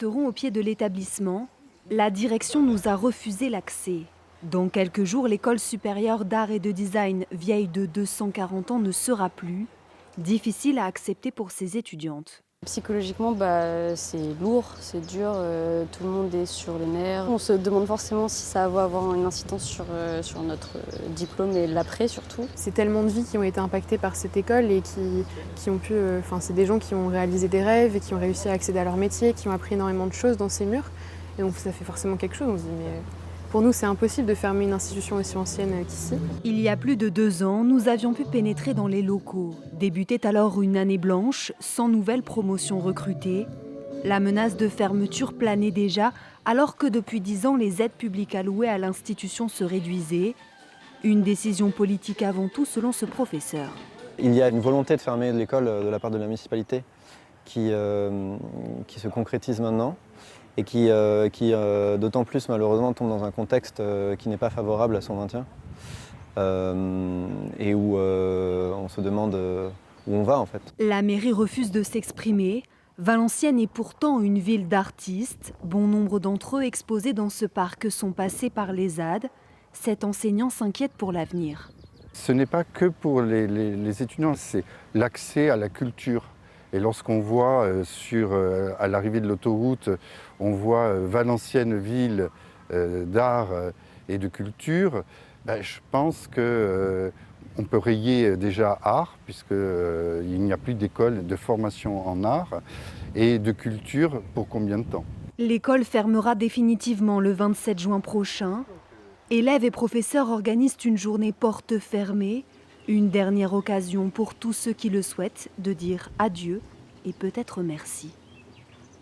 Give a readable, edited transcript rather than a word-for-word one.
Au pied de l'établissement, la direction nous a refusé l'accès. Dans quelques jours, l'école supérieure d'art et de design, vieille de 240 ans, ne sera plus. Difficile à accepter pour ses étudiantes. Psychologiquement, c'est lourd, c'est dur, tout le monde est sur les nerfs. On se demande forcément si ça va avoir une incidence sur notre diplôme et l'après surtout. C'est tellement de vies qui ont été impactées par cette école et qui ont pu... c'est des gens qui ont réalisé des rêves et qui ont réussi à accéder à leur métier, qui ont appris énormément de choses dans ces murs. Et donc ça fait forcément quelque chose. On se dit, mais pour nous, c'est impossible de fermer une institution aussi ancienne qu'ici. Il y a plus de 2 ans, nous avions pu pénétrer dans les locaux. Débutait alors une année blanche, sans nouvelles promotions recrutées. La menace de fermeture planait déjà, alors que depuis 10 ans, les aides publiques allouées à l'institution se réduisaient. Une décision politique avant tout, selon ce professeur. Il y a une volonté de fermer l'école de la part de la municipalité qui se concrétise maintenant et qui d'autant plus malheureusement tombe dans un contexte qui n'est pas favorable à son maintien et où on se demande où on va en fait. La mairie refuse de s'exprimer. Valenciennes est pourtant une ville d'artistes. Bon nombre d'entre eux exposés dans ce parc sont passés par les ZAD. Cet enseignant s'inquiète pour l'avenir. Ce n'est pas que pour les étudiants, c'est l'accès à la culture. Et lorsqu'on voit à l'arrivée de l'autoroute, on voit Valenciennes, ville d'art et de culture, je pense qu'on peut rayer déjà art, puisqu'il n'y a plus d'école de formation en art, et de culture pour combien de temps? L'école fermera définitivement le 27 juin prochain. Élèves et professeurs organisent une journée porte fermée, une dernière occasion pour tous ceux qui le souhaitent de dire adieu et peut-être merci.